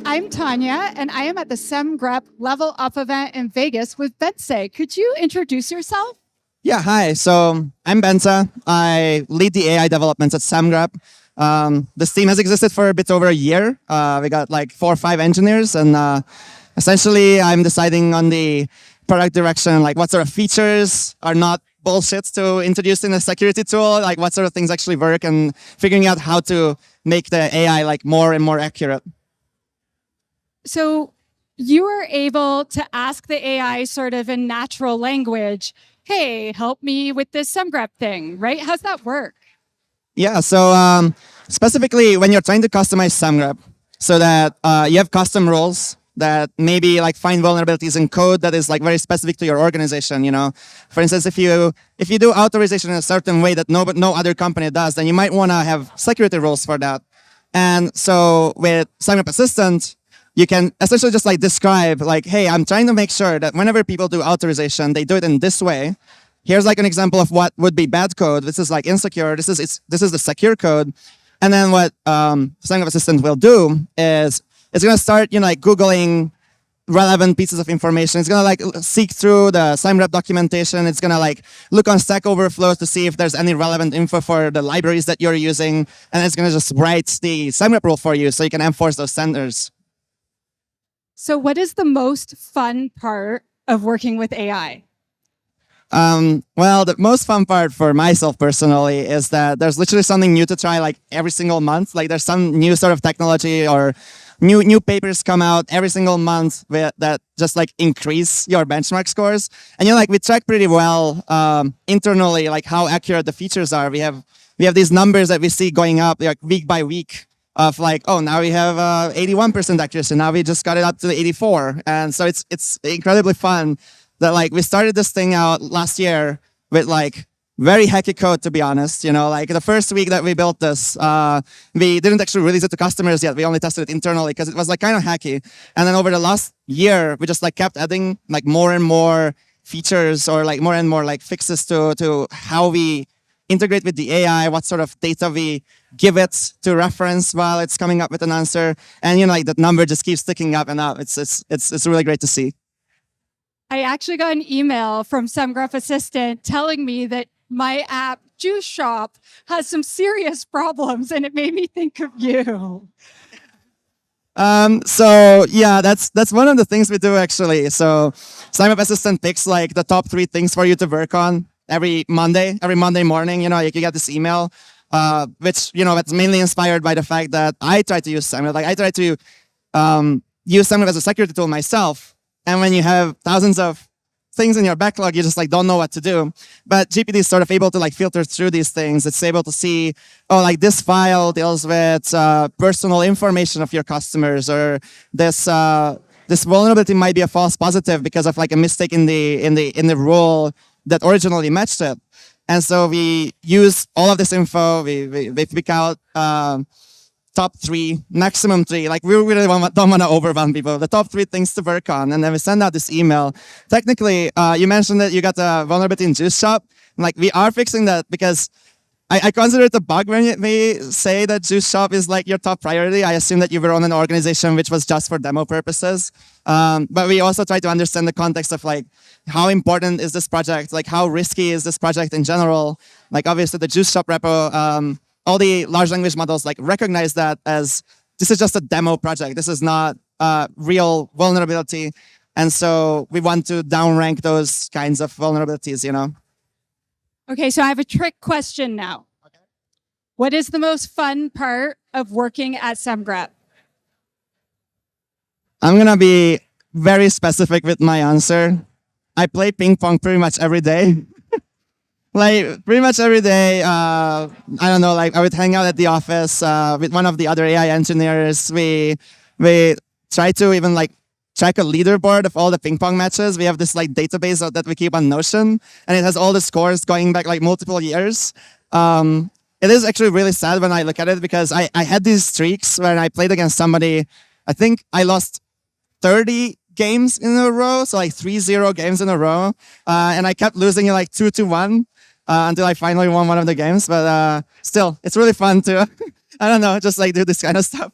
I'm Tanya, and I am at the Semgrep Level Up event in Vegas with Bence. Could you introduce yourself? Yeah, hi. So I'm Bence. I lead the AI developments at Semgrep. This team has existed for a bit over a year. We got like 4 or 5 engineers, and essentially I'm deciding on the product direction, like what sort of features are not bullshit to introduce in a security tool, like what sort of things actually work, and figuring out how to make the AI like more and more accurate. So you were able to ask the AI sort of in natural language, hey, help me with this Semgrep thing, right? How's that work? Yeah, so specifically when you're trying to customize Semgrep so that you have custom rules that maybe like find vulnerabilities in code that is like very specific to your organization, you know. For instance, if you do authorization in a certain way that no other company does, then you might want to have security rules for that. And so with Semgrep Assistant, you can essentially just like describe like, hey, I'm trying to make sure that whenever people do authorization, they do it in this way. Here's like an example of what would be bad code. This is like insecure. This is the secure code. And then what Semgrep Assistant will do is it's going to start, you know, like Googling relevant pieces of information. It's going to like seek through the Semgrep documentation. It's going to like look on Stack Overflow to see if there's any relevant info for the libraries that you're using. And it's going to just write the Semgrep rule for you so you can enforce those standards. So what is the most fun part of working with AI? Well, the most fun part for myself personally is that there's literally something new to try like every single month. Like there's some new sort of technology or new papers come out every single month that just like increase your benchmark scores. And you know, like we track pretty well internally like how accurate the features are. We have these numbers that we see going up like week by week of like, oh, now we have 81% accuracy. Now we just got it up to 84. And so it's incredibly fun that like we started this thing out last year with like very hacky code, to be honest. You know, like the first week that we built this, we didn't actually release it to customers yet. We only tested it internally because it was like kind of hacky. And then over the last year, we just like kept adding like more and more features or like more and more like fixes to how we integrate with the AI, what sort of data we give it to reference while it's coming up with an answer. And you know, like that number just keeps ticking up and up. It's really great to see. I actually got an email from Semgrep Assistant telling me that my app, Juice Shop, has some serious problems, and it made me think of you. So yeah, that's one of the things we do actually. So Semgrep Assistant picks like the top 3 things for you to work on every Monday morning. You know, you get this email, which, you know, it's mainly inspired by the fact that I try to use Semgrep. Like I try to use Semgrep as a security tool myself. And when you have thousands of things in your backlog, you just like don't know what to do. But GPT is sort of able to like filter through these things. It's able to see, oh, like this file deals with personal information of your customers, or this vulnerability might be a false positive because of like a mistake in the rule that originally matched it. And so we use all of this info. We pick out top 3, maximum 3. Like we really don't want to overwhelm people. The top 3 things to work on, and then we send out this email. Technically, you mentioned that you got a vulnerability in Juice Shop. Like we are fixing that because I consider it a bug when we say that Juice Shop is like your top priority. I assume that you were on an organization which was just for demo purposes. But we also try to understand the context of like how important is this project? Like how risky is this project in general? Like obviously the Juice Shop repo, all the large language models like recognize that as this is just a demo project. This is not real vulnerability. And so we want to downrank those kinds of vulnerabilities, you know. Okay, so I have a trick question now. Okay. What is the most fun part of working at Semgrep? I'm going to be very specific with my answer. I play ping pong pretty much every day. Like pretty much every day, I don't know, like I would hang out at the office with one of the other AI engineers. We try to even like track a leaderboard of all the ping pong matches. We have this like database that we keep on Notion, and it has all the scores going back like multiple years. It is actually really sad when I look at it because I had these streaks when I played against somebody. I think I lost 30 games in a row, so like 3-0 games in a row, and I kept losing it like 2-1. Until I finally won one of the games. But still, it's really fun to, I don't know, just like do this kind of stuff.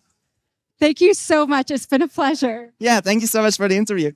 Thank you so much. It's been a pleasure. Yeah, thank you so much for the interview.